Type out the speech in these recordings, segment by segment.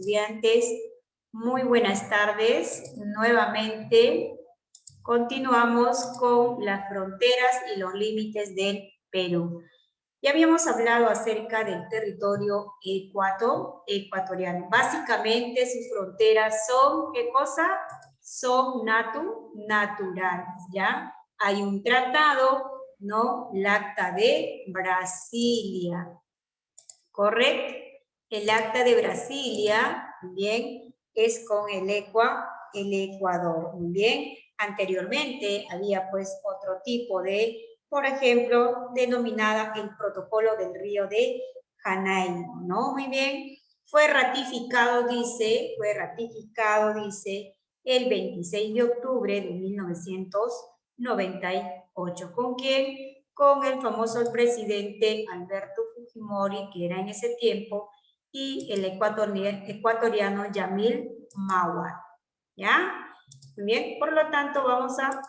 estudiantes, muy buenas tardes. Nuevamente continuamos con las fronteras y los límites del Perú. Ya habíamos hablado acerca del territorio ecuatoriano. Básicamente sus fronteras son, ¿qué cosa? Son naturales, ¿ya? Hay un tratado, ¿no? El Acta de Brasilia, ¿correcto? El Acta de Brasilia, bien, es con el Ecuador, bien. Anteriormente había pues otro tipo de, por ejemplo, denominada el Protocolo del Río de Janeiro, ¿no? Muy bien. Fue ratificado, dice, el 26 de octubre de 1998. ¿Con quién? Con el famoso presidente Alberto Fujimori, que era en ese tiempo, y el ecuatoriano Yamil Mahuad, ¿ya? Muy bien, por lo tanto vamos a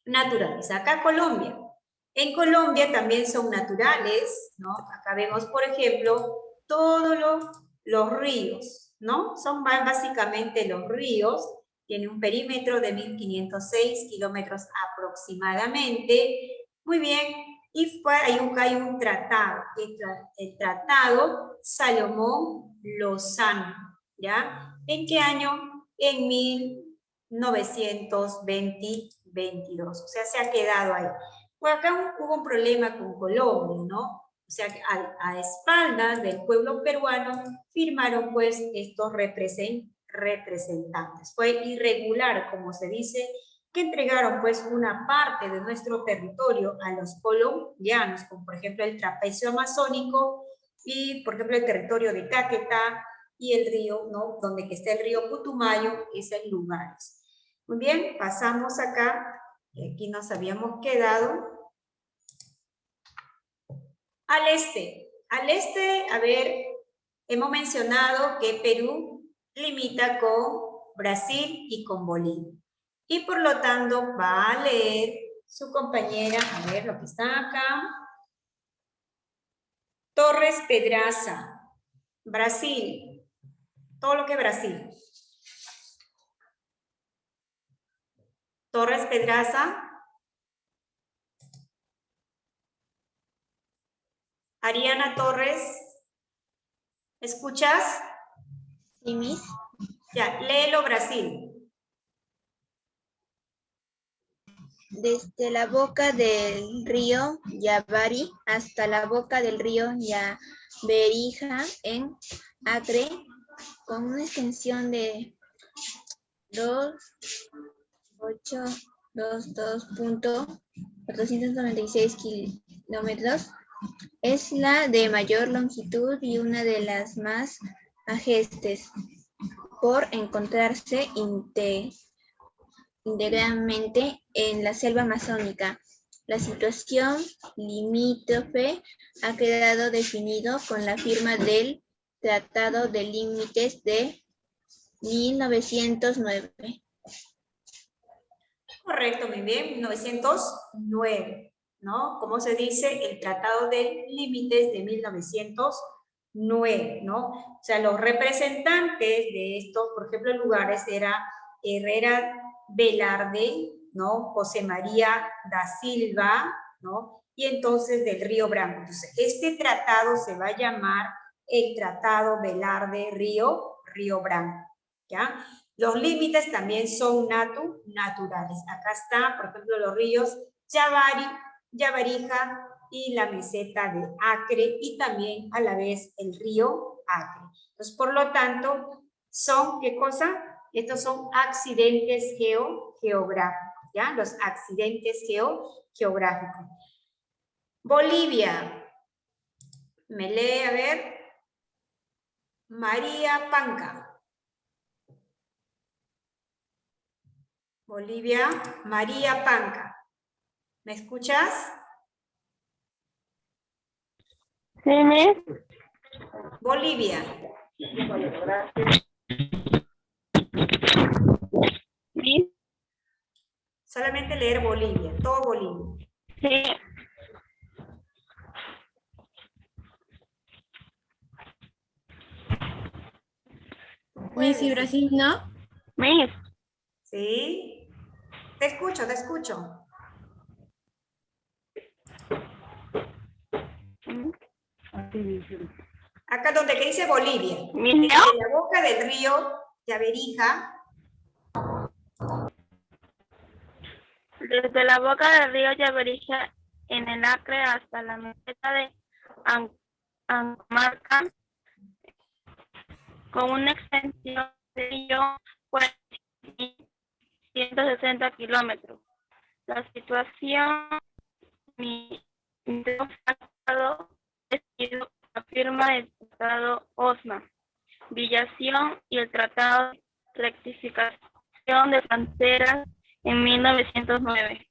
naturales. Acá Colombia. En Colombia también son naturales, ¿no? Acá vemos, por ejemplo, todos los ríos, ¿no? Son básicamente los ríos. Tiene un perímetro de 1.506 kilómetros aproximadamente. Muy bien. Y hay un tratado, el Tratado Salomón-Lozano, ¿ya? ¿En qué año? En 1922, o sea, se ha quedado ahí. Pues acá hubo un problema con Colombia, ¿no? O sea, a espaldas del pueblo peruano firmaron pues estos representantes. Fue irregular, como se dice, que entregaron pues una parte de nuestro territorio a los colombianos, como por ejemplo el trapecio amazónico y por ejemplo el territorio de Caquetá y el río, ¿no? Donde que está el río Putumayo, es en lugares. Muy bien, pasamos acá, y aquí nos habíamos quedado. Al este, a ver, hemos mencionado que Perú limita con Brasil y con Bolivia. Y por lo tanto va a leer su compañera, a ver lo que está acá. Torres Pedraza, Brasil, todo lo que es Brasil. Torres Pedraza. Ariana Torres, ¿escuchas? Sí, Miss. Ya, léelo Brasil. Desde la boca del río Yavari hasta la boca del río Yaberija en Acre, con una extensión de 2.496 kilómetros, es la de mayor longitud y una de las más majestes, por encontrarse íntegramente en la selva amazónica. La situación limítrofe ha quedado definido con la firma del Tratado de Límites de 1909. Correcto, muy bien, 1909, ¿no? ¿Cómo se dice? El Tratado de Límites de 1909, ¿no? O sea, los representantes de estos, por ejemplo, lugares era Herrera Velarde, ¿no? José María da Silva, ¿no? Y entonces del Río Branco. Entonces, este tratado se va a llamar el Tratado Velarde-Río Branco, ¿ya? Los límites también son naturales. Acá está, por ejemplo, los ríos Yavarija y la meseta de Acre y también a la vez el río Acre. Entonces, por lo tanto, son, ¿qué cosa? Estos son accidentes geográficos, ¿ya? Los accidentes geográficos. Bolivia. Me lee, a ver. María Panca. Bolivia, María Panca. ¿Me escuchas? Sí, Miss. Bolivia. Sí. Solamente leer Bolivia, todo Bolivia. Sí. Miss, ¿y Brasil no? Miss. Sí. Te escucho, te escucho. Acá donde que dice Bolivia. Miss, Desde ¿no? la boca del río Yaberija. Desde la boca del río Yaberija en el Acre hasta la meseta de Ancamarca, con una extensión de 160 kilómetros. La situación tratado afirma el Tratado Osma, Villación y el Tratado de Rectificación de Fronteras en 1909.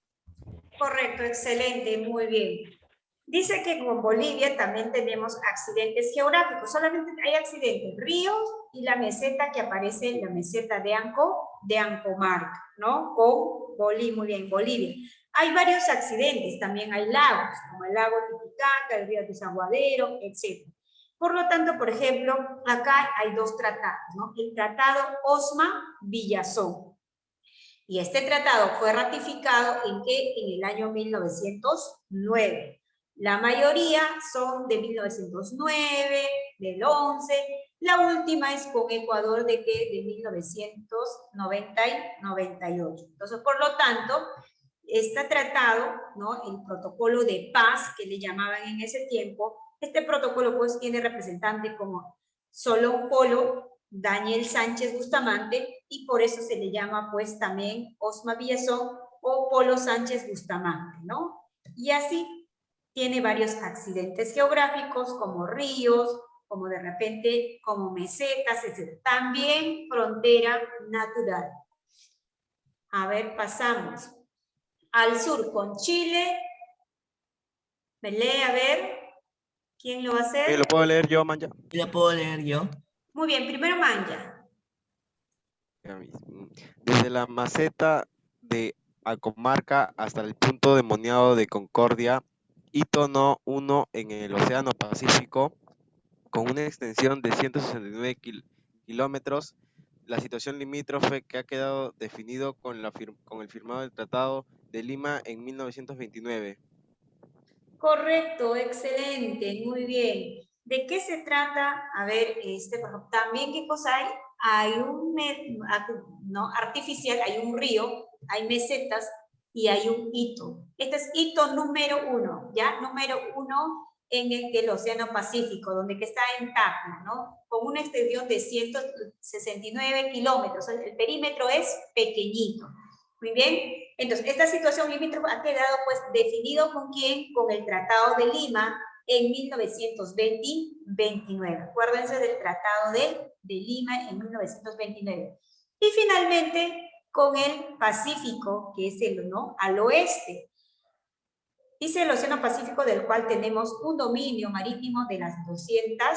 Correcto, excelente, muy bien. Dice que con Bolivia también tenemos accidentes geográficos, solamente hay accidentes, ríos y la meseta que aparece, la meseta de Ancomarca, ¿no? Con Bolivia, muy bien, Bolivia. Hay varios accidentes, también hay lagos, como el lago Titicaca, el río Desaguadero, etc. Por lo tanto, por ejemplo, acá hay dos tratados, ¿no? El tratado Osma-Villazón. Y este tratado fue ratificado ¿en qué? En el año 1909. La mayoría son de 1909, del 11. La última es con Ecuador de ¿qué? De 1990 y 98. Entonces, por lo tanto, este tratado, ¿no? El protocolo de paz que le llamaban en ese tiempo, este protocolo pues tiene representantes como Solón Polo, Daniel Sánchez Bustamante, y por eso se le llama pues también Osma Villazón o Polo Sánchez Bustamante, ¿no? Y así tiene varios accidentes geográficos como ríos, como de repente como mesetas, etc. También frontera natural. A ver, pasamos al sur con Chile. ¿Me lee? A ver, ¿quién lo va a hacer? ¿Lo puedo leer yo, Manja? ¿La puedo leer yo? Muy bien, primero Manja. Desde la maceta de Acomarca hasta el punto de moniado de Concordia, hito no 1 en el Océano Pacífico, con una extensión de 169 kilómetros, la situación limítrofe que ha quedado definido con el firmado del Tratado de Lima en 1929. Correcto, excelente, muy bien. ¿De qué se trata? A ver, también qué cosa hay. Hay un, no, artificial, hay un río, hay mesetas y hay un hito. Este es hito número 1, ¿ya? Número 1 en el Océano Pacífico, donde que está en Tacna, ¿no? Con una extensión de 169 kilómetros. El perímetro es pequeñito. Muy bien. Entonces, esta situación limítrofe ha quedado pues definido con quién, con el Tratado de Lima en 1929. Acuérdense del Tratado de Lima en 1929. Y finalmente con el Pacífico, que es el, ¿no? Al oeste. Dice el Océano Pacífico, del cual tenemos un dominio marítimo de las 200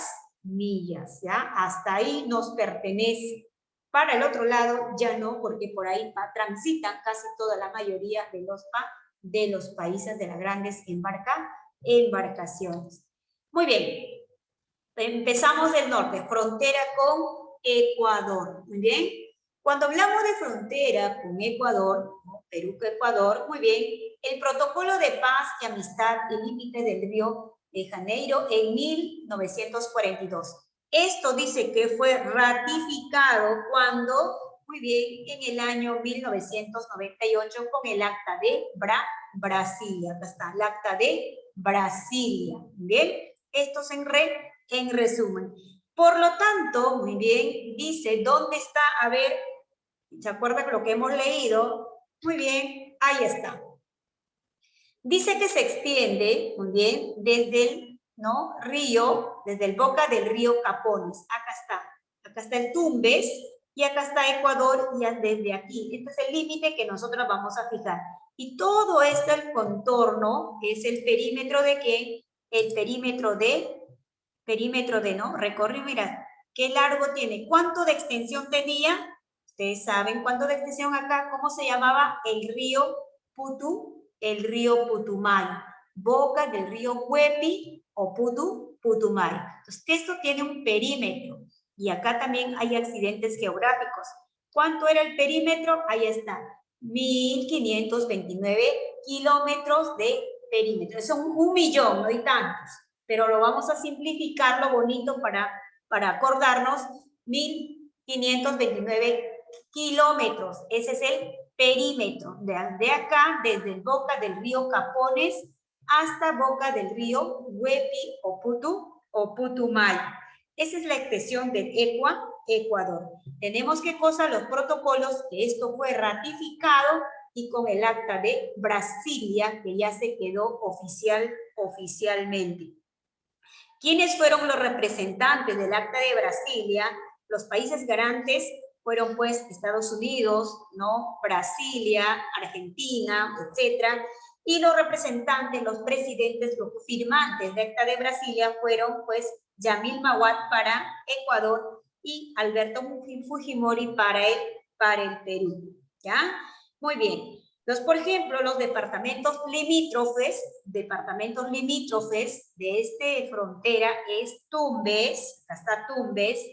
millas, ¿ya? Hasta ahí nos pertenece. Para el otro lado ya no, porque por ahí transitan casi toda la mayoría de los países de las grandes embarcaciones. Muy bien, empezamos del norte, frontera con Ecuador, muy bien. Cuando hablamos de frontera con Ecuador, Perú-Ecuador, muy bien, el protocolo de paz y amistad y límite del Río de Janeiro en 1942. Esto dice que fue ratificado cuando, muy bien, en el año 1998 con el Acta de Brasilia. Acá está, el Acta de Brasilia. Bien, esto es en resumen. Por lo tanto, muy bien, dice, ¿dónde está? A ver, ¿se acuerdan lo que hemos leído? Muy bien, ahí está. Dice que se extiende, muy bien, desde el río, desde el boca del río Capones. Acá está el Tumbes y acá está Ecuador y desde aquí. Este es el límite que nosotros vamos a fijar. Y todo esto, el contorno, es el perímetro de ¿qué? El perímetro de, ¿no? Recorrido, mira, ¿qué largo tiene? ¿Cuánto de extensión tenía? Ustedes saben cuánto de extensión acá, ¿cómo se llamaba? El río Putumayo, boca del río Huepi o Putumayo. Entonces, esto tiene un perímetro. Y acá también hay accidentes geográficos. ¿Cuánto era el perímetro? Ahí está, 1.529 kilómetros de perímetro. Son 1.000.000, no hay tantos, pero lo vamos a simplificar, lo bonito para acordarnos, 1.529 kilómetros. Ese es el perímetro. De acá, desde boca del río Capones hasta boca del río Huepi o Putumayo. Esa es la extensión del Ecuador. Tenemos qué cosa, los protocolos, que esto fue ratificado y con el acta de Brasilia, que ya se quedó oficialmente. ¿Quiénes fueron los representantes del acta de Brasilia? Los países garantes fueron pues Estados Unidos, ¿no? Brasilia, Argentina, etcétera. Y los representantes, los presidentes, los firmantes de acta de Brasilia fueron pues Yamil Mahuad para Ecuador y Alberto Fujimori para el Perú, ¿ya? Muy bien. Por ejemplo, los departamentos limítrofes de esta frontera es Tumbes, acá está Tumbes,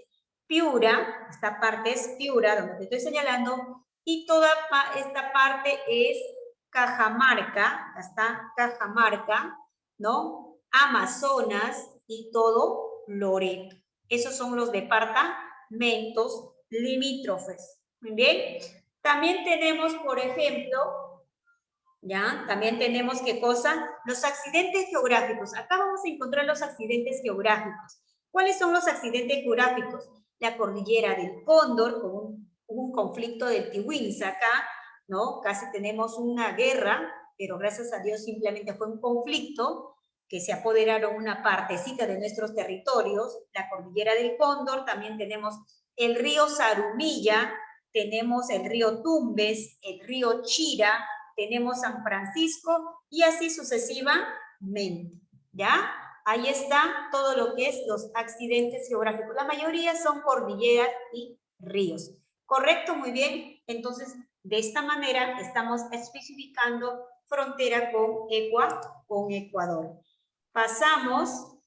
Piura, esta parte es Piura, donde te estoy señalando, y toda esta parte es Cajamarca, acá está Cajamarca, ¿no? Amazonas y todo Loreto. Esos son los departamentos limítrofes. Muy bien. También tenemos, por ejemplo, ¿ya? También tenemos, ¿qué cosa? Los accidentes geográficos. Acá vamos a encontrar los accidentes geográficos. ¿Cuáles son los accidentes geográficos? La cordillera del Cóndor, con un conflicto del Tiwinza acá, ¿no? Casi tenemos una guerra, pero gracias a Dios simplemente fue un conflicto que se apoderaron una partecita de nuestros territorios. La cordillera del Cóndor, también tenemos el río Zarumilla, tenemos el río Tumbes, el río Chira, tenemos San Francisco y así sucesivamente, ¿ya? Ahí está todo lo que es los accidentes geográficos. La mayoría son cordilleras y ríos. ¿Correcto? Muy bien. Entonces, de esta manera estamos especificando frontera con Ecuador. Pasamos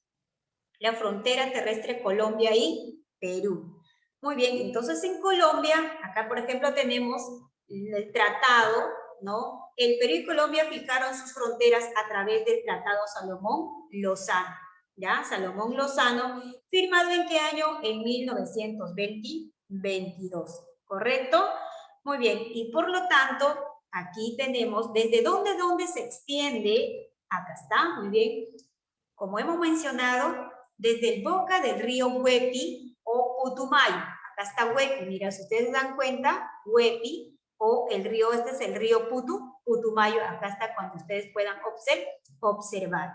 la frontera terrestre Colombia y Perú. Muy bien, entonces en Colombia, acá por ejemplo tenemos el tratado, ¿no? El Perú y Colombia fijaron sus fronteras a través del Tratado Salomón-Lozano, ¿ya? Salomón-Lozano, ¿firmado en qué año? En 1922, ¿correcto? Muy bien, y por lo tanto, aquí tenemos, ¿desde dónde se extiende? Acá está, muy bien. Como hemos mencionado, desde el boca del río Huepi o Putumayo. Acá está Huepi, mira, si ustedes dan cuenta, Huepi o el río, este es el río Putumayo, acá está cuando ustedes puedan observar.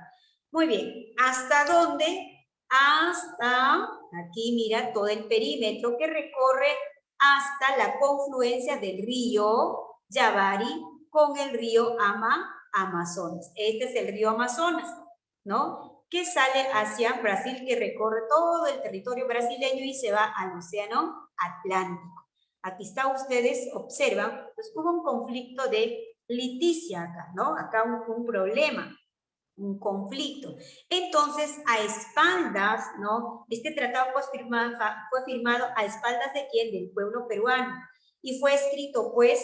Muy bien, ¿hasta dónde? Hasta, aquí mira, todo el perímetro que recorre hasta la confluencia del río Yabari con el río Amazonas. Este es el río Amazonas, ¿no? Que sale hacia Brasil, que recorre todo el territorio brasileño y se va al océano Atlántico. Aquí está, ustedes observan, pues hubo un conflicto de liticia acá, ¿no? Acá un problema, un conflicto. Entonces, a espaldas, ¿no? Este tratado fue firmado a espaldas de quién? Del pueblo peruano. Y fue escrito, pues,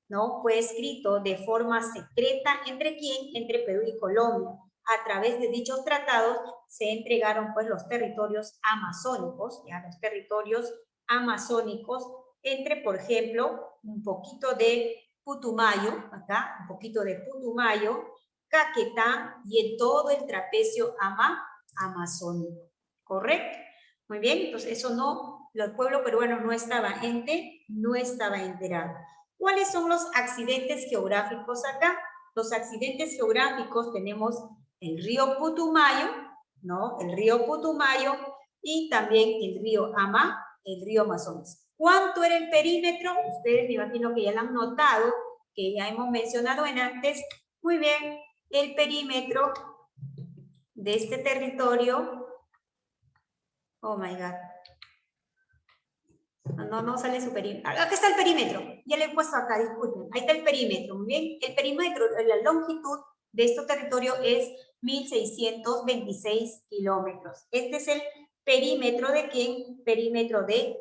¿no? Fue escrito de forma secreta, ¿entre quién? Entre Perú y Colombia. A través de dichos tratados se entregaron pues los territorios amazónicos, ya los territorios amazónicos, entre, por ejemplo, un poquito de Putumayo, acá, un poquito de Putumayo, Caquetá y en todo el trapecio amazónico, ¿correcto? Muy bien, entonces eso no, el pueblo peruano no estaba enterado. ¿Cuáles son los accidentes geográficos acá? Los accidentes geográficos tenemos el río Putumayo, ¿no? El río Putumayo y también el río Amazonas. ¿Cuánto era el perímetro? Ustedes me imagino que ya lo han notado, que ya hemos mencionado en antes. Muy bien, el perímetro de este territorio. Oh my God. No sale su perímetro. Acá está el perímetro. Ya le he puesto acá, disculpen. Ahí está el perímetro, muy bien. El perímetro, la longitud de este territorio es 1.626 kilómetros. Este es el ¿Perímetro de quién? Perímetro de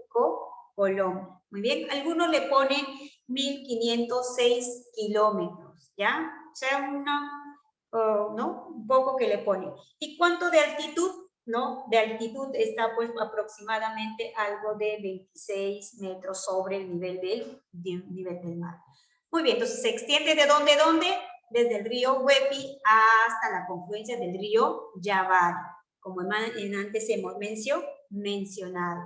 Colombia. Muy bien, algunos le ponen 1506 kilómetros, ¿ya? O sea, ¿no? Un poco que le ponen. ¿Y cuánto de altitud? ¿No? De altitud está pues aproximadamente algo de 26 metros sobre el nivel del mar. Muy bien, entonces se extiende ¿de dónde? Desde el río Huepi hasta la confluencia del río Yavari, como antes hemos mencionado.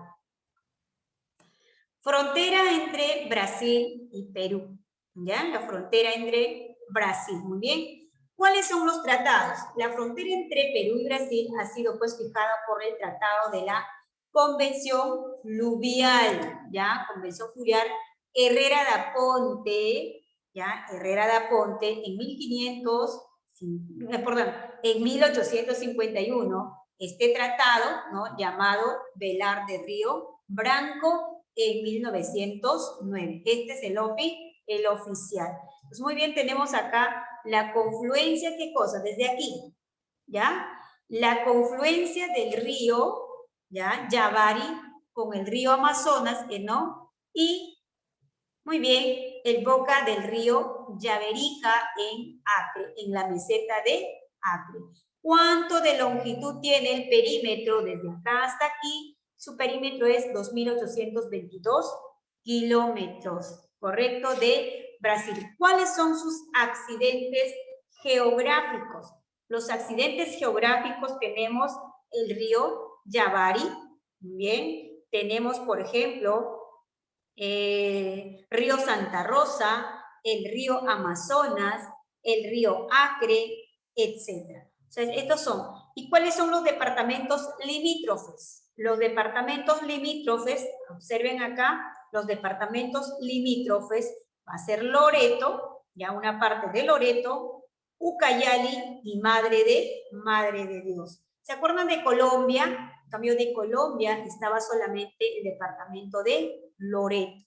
Frontera entre Brasil y Perú, ¿ya? La frontera entre Brasil, muy bien. ¿Cuáles son los tratados? La frontera entre Perú y Brasil ha sido pues fijada por el tratado de la Convención Fluvial, ¿ya? Convención Fluvial Herrera da Ponte, ¿ya? Herrera da Ponte en 1851, este tratado, ¿no? Llamado Velar de Río Branco en 1909. Este es el oficial. Pues muy bien, tenemos acá la confluencia, ¿qué cosa? Desde aquí, ¿ya? La confluencia del río, ¿ya? Yavari con el río Amazonas, ¿no? Y, muy bien, el boca del río Yaberija en Acre, en la meseta de Acre. ¿Cuánto de longitud tiene el perímetro desde acá hasta aquí? Su perímetro es 2.822 kilómetros, ¿correcto? De Brasil. ¿Cuáles son sus accidentes geográficos? Los accidentes geográficos tenemos el río Yavari, bien. Tenemos, por ejemplo, río Santa Rosa, el río Amazonas, el río Acre, etc. O sea, estos son. ¿Y cuáles son los departamentos limítrofes? Los departamentos limítrofes, observen acá, los departamentos limítrofes, va a ser Loreto, ya una parte de Loreto, Ucayali y Madre de Dios. ¿Se acuerdan de Colombia? En cambio de Colombia estaba solamente el departamento de Loreto,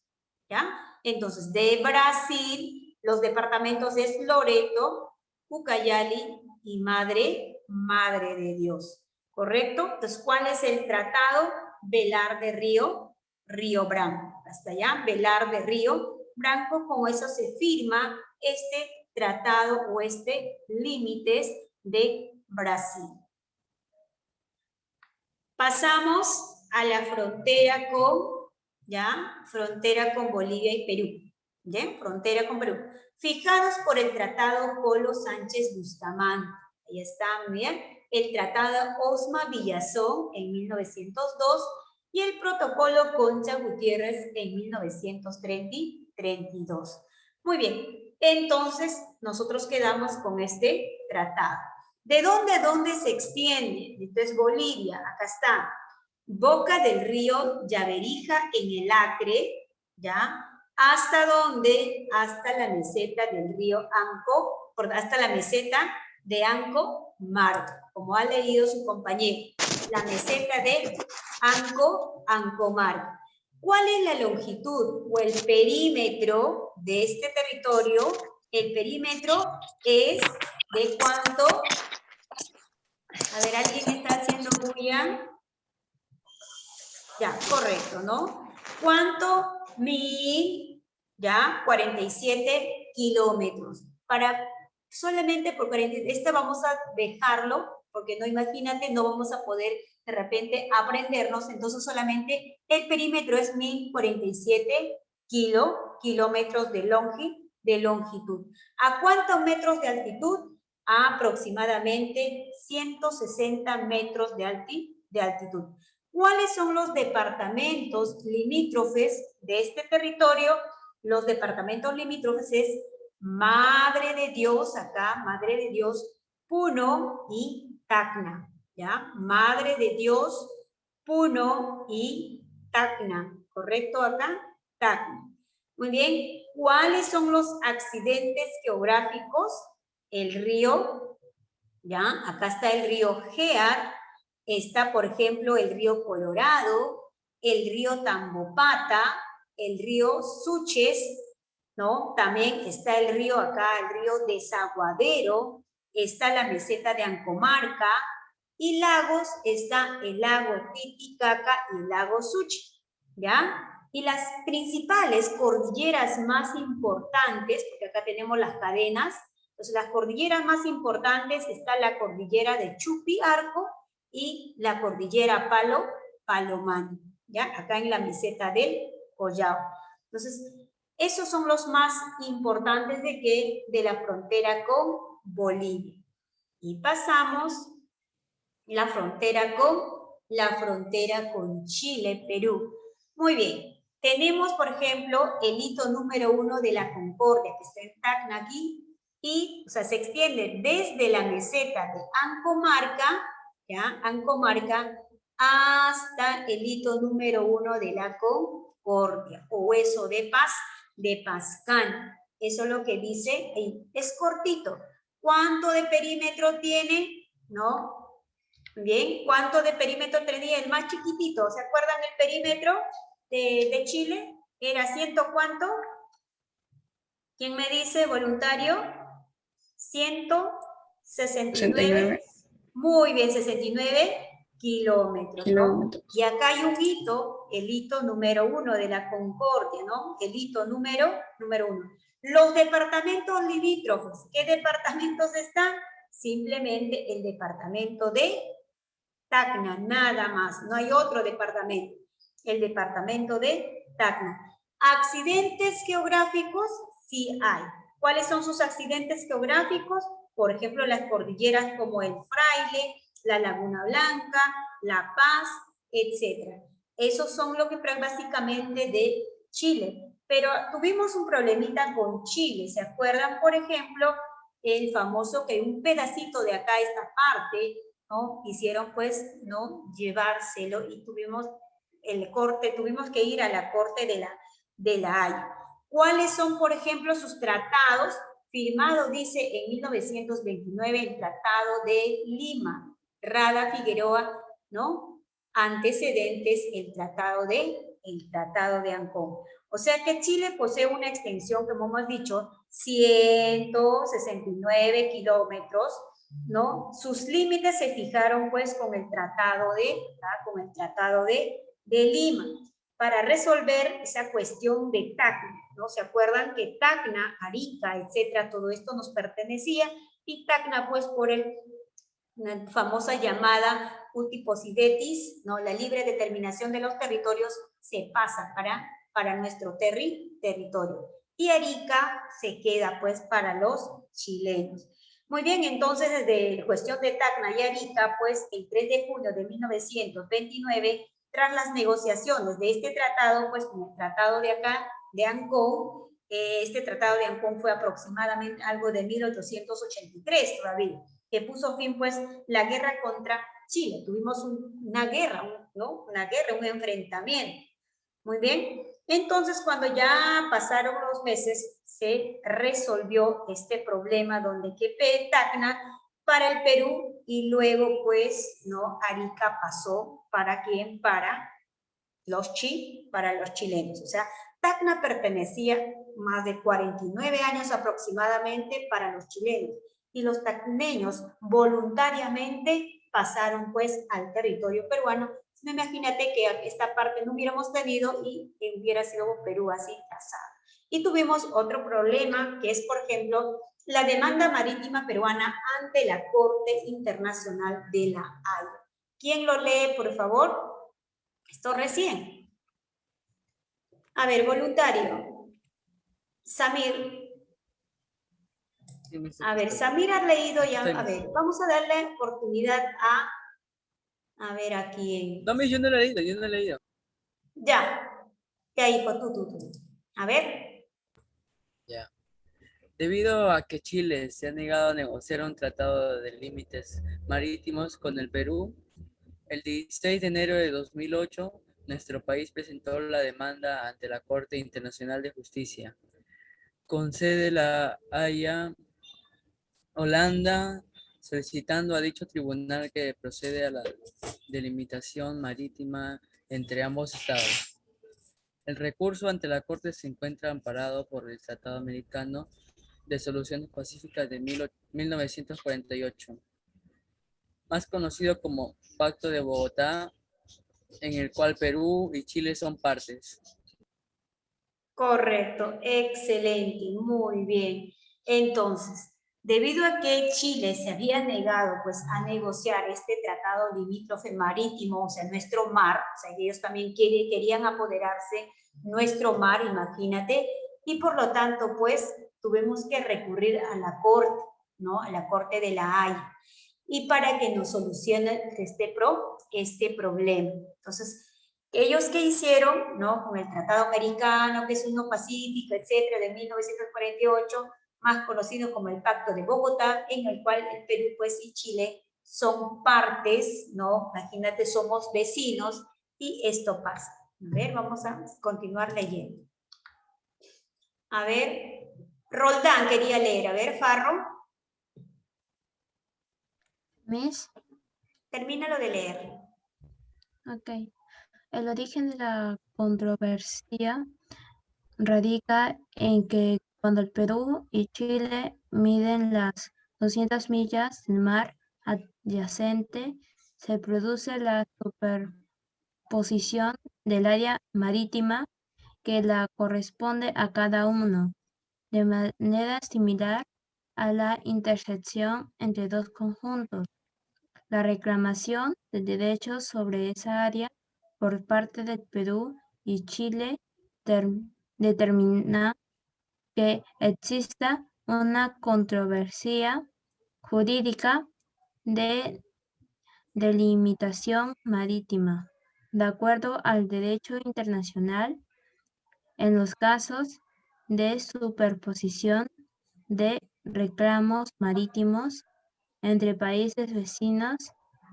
¿ya? Entonces, de Brasil, los departamentos es Loreto, Ucayali y Madre de Dios, ¿correcto? Entonces, ¿cuál es el tratado? Velar de Río Branco. Hasta allá, Velar de Río Branco, con eso se firma este tratado o límites de Brasil. Pasamos a la frontera frontera con Bolivia y Perú, ¿ya? Frontera con Perú. Fijados por el Tratado Polo Sánchez Bustamante, ahí está, muy bien, el Tratado Osma Villazón en 1902 y el Protocolo Concha Gutiérrez en 1932. Muy bien, entonces nosotros quedamos con este tratado. ¿De dónde a dónde se extiende? Entonces Bolivia, acá está, boca del río Yaberija en el Acre, ¿ya? ¿Hasta dónde? Hasta la meseta del río Anco, hasta la meseta de Anco Marco, como ha leído su compañero, la meseta de Anco Marco. ¿Cuál es la longitud o el perímetro de este territorio? El perímetro es de cuánto. A ver, ¿alguien está haciendo bulla? Ya, correcto, ¿no? ¿Cuánto? 47 kilómetros. Solamente por 40, este vamos a dejarlo, porque no, imagínate, no vamos a poder de repente aprendernos, entonces solamente el perímetro es 1047 kilómetros de longitud. ¿A cuántos metros de altitud? A aproximadamente 160 metros de altitud. ¿Cuáles son los departamentos limítrofes de este territorio? Los departamentos limítrofes es Madre de Dios, acá, Madre de Dios, Puno y Tacna, ¿ya? Madre de Dios, Puno y Tacna, ¿correcto acá? Tacna. Muy bien, ¿cuáles son los accidentes geográficos? El río, ¿ya? Acá está el río Gear, está, por ejemplo, el río Colorado, el río Tambopata, el río Suches, ¿no? También está el río acá, el río Desaguadero, está la meseta de Ancomarca, Y lagos está el lago Titicaca y el lago Suchi, ¿ya? Y las principales cordilleras más importantes, porque acá tenemos las cadenas, entonces las cordilleras más importantes está la cordillera de Chupi-Arco y la cordillera Palomani, ¿ya? Acá en la meseta del Collao. Entonces, esos son los más importantes de la frontera con Bolivia. Y pasamos la frontera con Chile, Perú. Muy bien. Tenemos, por ejemplo, el hito número 1 de la Concordia, que está en Tacna aquí, y, o sea, se extiende desde la meseta de Ancomarca, ¿ya? Ancomarca, hasta el hito número 1 de la Concordia, o Hueso de Paz de Pascán. Eso es lo que dice, es cortito. ¿Cuánto de perímetro tiene? ¿No? Bien, ¿cuánto de perímetro tenía el más chiquitito? ¿Se acuerdan el perímetro de Chile? ¿Era ciento cuánto? ¿Quién me dice, voluntario? 169. Muy bien, 69 kilómetros, ¿no? Y acá hay un hito, el hito número 1 de la Concordia, ¿no? El hito número 1. Los departamentos limítrofes, ¿qué departamentos están? Simplemente el departamento de Tacna, nada más, no hay otro departamento, el departamento de Tacna. ¿Accidentes geográficos? Sí hay. ¿Cuáles son sus accidentes geográficos? Por ejemplo, las cordilleras como el Fraile, la Laguna Blanca, La Paz, etc. Esos son lo que básicamente de Chile. Pero tuvimos un problemita con Chile, ¿se acuerdan? Por ejemplo, el famoso que un pedacito de acá, esta parte, ¿no? Hicieron pues, ¿no? Llevárselo y tuvimos el corte, tuvimos que ir a la corte de la Haya. ¿Cuáles son, por ejemplo, sus tratados? Firmado, dice, en 1929 el Tratado de Lima. Rada Figueroa, ¿no? Antecedentes, el Tratado de Ancón. O sea que Chile posee una extensión, como hemos dicho, 169 kilómetros, ¿no? Sus límites se fijaron pues con el Tratado de Lima para resolver esa cuestión de Tacna, ¿no? ¿Se acuerdan que Tacna, Arica, etcétera, todo esto nos pertenecía y Tacna pues por una famosa llamada Utiposidetis, ¿no? La libre determinación de los territorios se pasa para nuestro territorio. Y Arica se queda pues para los chilenos. Muy bien, entonces desde cuestión de Tacna y Arica, pues el 3 de junio de 1929, tras las negociaciones de este tratado, pues con el tratado de acá, de Ancón, este tratado de Ancón fue aproximadamente algo de 1883 todavía, que puso fin pues la guerra contra Chile. Tuvimos una guerra, ¿no? Una guerra, un enfrentamiento. Muy bien. Entonces, cuando ya pasaron los meses, se resolvió este problema donde quedó Tacna para el Perú y luego, pues, ¿no? Arica pasó ¿para quién? Para los chilenos. O sea, Tacna pertenecía más de 49 años aproximadamente para los chilenos y los tacneños voluntariamente pasaron pues al territorio peruano. Imagínate que esta parte no hubiéramos tenido y hubiera sido Perú así trazado. Y tuvimos otro problema que es, por ejemplo, la demanda marítima peruana ante la Corte Internacional de la Haya. ¿Quién lo lee, por favor? Esto recién. A ver, voluntario. Samir. A ver, Samir ha leído ya. A ver, vamos a darle oportunidad a ver a quién. No, yo no lo he leído, Ya. Ya, hijo, tú. A ver. Ya. Debido a que Chile se ha negado a negociar un tratado de límites marítimos con el Perú, el 16 de enero de 2008, nuestro país presentó la demanda ante la Corte Internacional de Justicia, con sede La Haya, Holanda, solicitando a dicho tribunal que procede a la delimitación marítima entre ambos estados. El recurso ante la Corte se encuentra amparado por el Tratado Americano de Soluciones Pacíficas de 1948. más conocido como Pacto de Bogotá, en el cual Perú y Chile son partes. Correcto, excelente, muy bien. Entonces, debido a que Chile se había negado pues a negociar este tratado limítrofe marítimo, o sea, nuestro mar, o sea, ellos también querían apoderarse nuestro mar, imagínate, y por lo tanto pues tuvimos que recurrir a la Corte, ¿no? A la Corte de la Haya, y para que nos solucione este problema. Entonces, ellos que hicieron, ¿no? Con el Tratado Americano, que es uno pacífico, etcétera, de 1948, más conocido como el Pacto de Bogotá, en el cual el Perú, pues, y Chile son partes, ¿no? Imagínate, somos vecinos, y esto pasa. A ver, vamos a continuar leyendo. A ver, Roldán quería leer. A ver, Farro. Miss, Termínalo de leer. ok. El origen de la controversia radica en que cuando el Perú y Chile miden las 200 millas del mar adyacente, se produce la superposición del área marítima que la corresponde a cada uno, de manera similar a la intersección entre dos conjuntos. La reclamación de derechos sobre esa área por parte del Perú y Chile determina que exista una controversia jurídica de delimitación marítima. De acuerdo al derecho internacional, en los casos de superposición de reclamos marítimos entre países vecinos,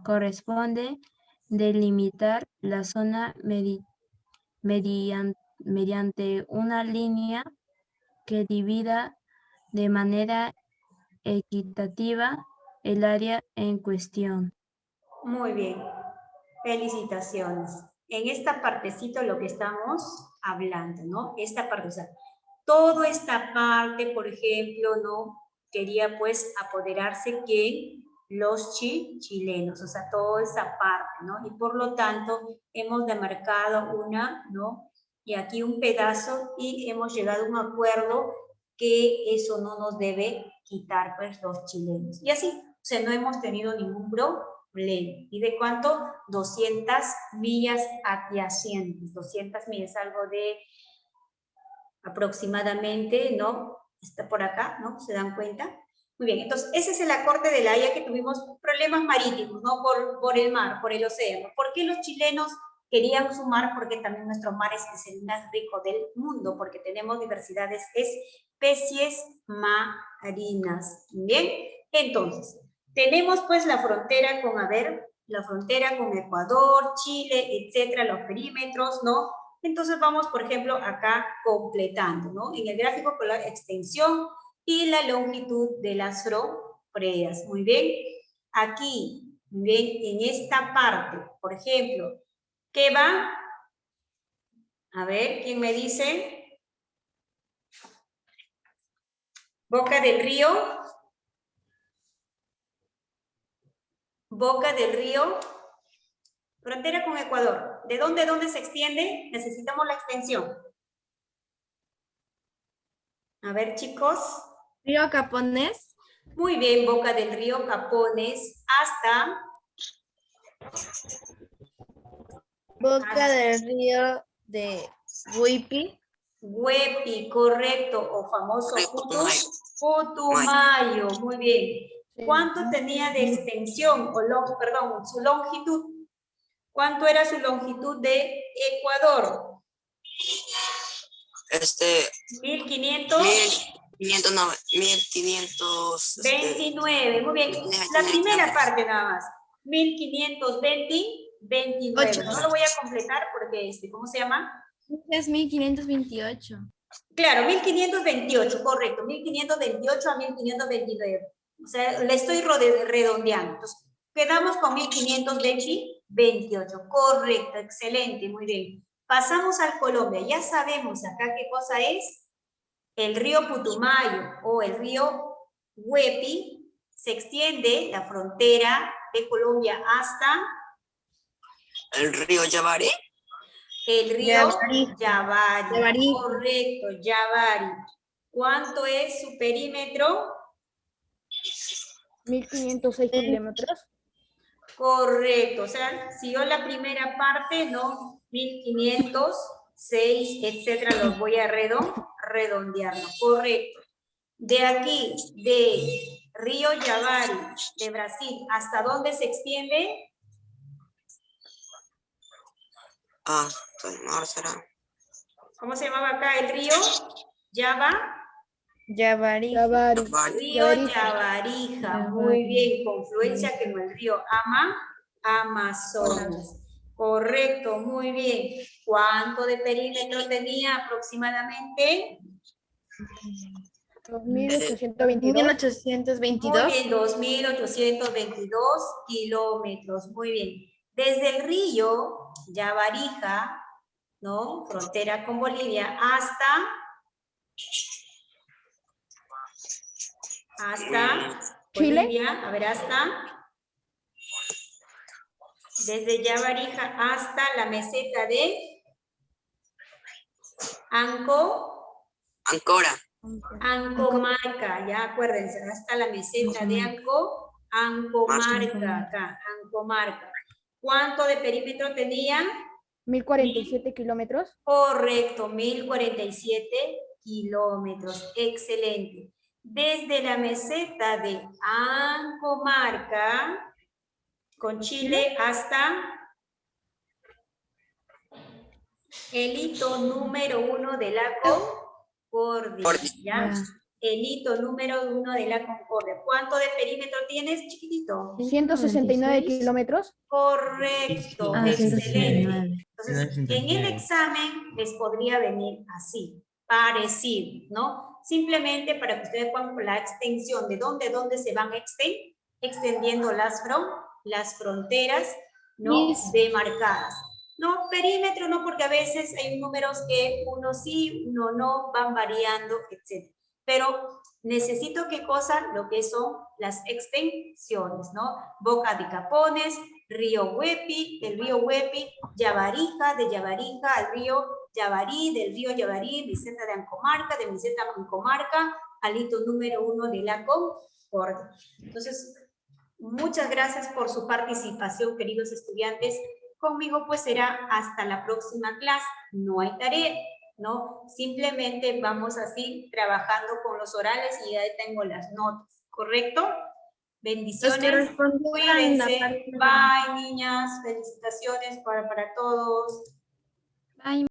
corresponde delimitar la zona mediante una línea que divida de manera equitativa el área en cuestión. Muy bien, felicitaciones. En esta partecita lo que estamos hablando, ¿no? Esta parte, o sea, toda esta parte, por ejemplo, ¿no? Quería pues apoderarse que los chilenos, o sea, toda esa parte, ¿no? Y por lo tanto hemos demarcado una, ¿no? Y aquí un pedazo y hemos llegado a un acuerdo que eso no nos debe quitar pues los chilenos. Y así, o sea, no hemos tenido ningún problema. ¿Y de cuánto? 200 millas adyacentes, 200 millas, algo de aproximadamente, ¿no? Está por acá, ¿no? ¿Se dan cuenta? Muy bien, entonces ese es el acorde de la Haya, que tuvimos problemas marítimos, ¿no? Por el mar, por el océano. ¿Por qué los chilenos querían su mar? Porque también nuestro mar es el más rico del mundo, porque tenemos diversidades especies marinas. ¿Bien? Entonces, tenemos pues la frontera con, a ver, la frontera con Ecuador, Chile, etcétera, los perímetros, ¿no? Entonces vamos, por ejemplo, acá completando, ¿no? En el gráfico con la extensión y la longitud de las fronteras. Muy bien. Aquí, bien, en esta parte, por ejemplo, ¿qué va? A ver, ¿quién me dice? Boca del Río. Boca del Río. Frontera con Ecuador. ¿De dónde se extiende? Necesitamos la extensión. A ver, chicos. Río Capones. Muy bien, Boca del Río Capones hasta... Boca del río de Huipi. Huepi, correcto, o famoso Putumayo. Muy bien. ¿Cuánto tenía de extensión, perdón, su longitud? ¿Cuánto era su longitud de Ecuador? 1500. 1529, muy bien. La primera parte nada más. 1529. No lo voy a completar porque, ¿cómo se llama? Es 1528. Claro, 1528, correcto. 1528 a 1529. O sea, le estoy redondeando. Entonces, quedamos con 1528. Correcto, excelente, muy bien. Pasamos al Colombia. Ya sabemos acá qué cosa es. El río Putumayo o el río Huepi, se extiende la frontera de Colombia hasta El río Yabaré. el río Yavari. Yavari. Yavari. Correcto, Yavari. ¿Cuánto es su perímetro? 1506 kilómetros. Correcto, o sea, siguió la primera parte, ¿no? 1506, etcétera, los voy a redondear, ¿no? Correcto. De aquí, de Río Yavari, de Brasil, ¿hasta dónde se extiende? Hasta el mar será. ¿Cómo se llamaba acá el río? Yavari. Yavari. Río Yavarija, muy bien, confluencia con el río Amazonas. Correcto, muy bien. ¿Cuánto de perímetro tenía aproximadamente? 2822. 1822. Muy bien, 2.822 kilómetros, muy bien. Desde el río Yavarija, ¿no? Frontera con Bolivia, hasta Chile. Bolivia, a ver, desde Yavarija hasta la meseta de Ancora. Ancomarca, ya acuérdense, hasta la meseta de Ancomarca, acá, Ancomarca. ¿Cuánto de perímetro tenía? 1047 kilómetros. Correcto, 1047 kilómetros, excelente. Desde la meseta de Ancomarca, con Chile, hasta el hito número 1 de la Concordia, ¿ya? El hito número 1 de la Concordia. ¿Cuánto de perímetro tienes, chiquitito? 169 kilómetros. Correcto, excelente. Entonces, en el examen les podría venir así, parecido, ¿no? Simplemente para que ustedes puedan con la extensión de dónde se van extendiendo las fronteras, ¿no? Demarcadas. No, perímetro no, porque a veces hay números que uno sí, uno no, van variando, etc. Pero necesito qué cosa, lo que son las extensiones, ¿no? Boca de Capones, río Huepi, del río Huepi, Yavarija, de Yavarija al río Yavari, del río Yavari, meseta de Ancomarca, de meseta de Ancomarca, al hito número 1 de la Concordia. Entonces, muchas gracias por su participación, queridos estudiantes. Conmigo pues será hasta la próxima clase. No hay tarea, ¿no? Simplemente vamos así trabajando con los orales y ya tengo las notas, ¿correcto? Bendiciones. Cuídense. Bye, niñas. Felicitaciones para todos. Bye.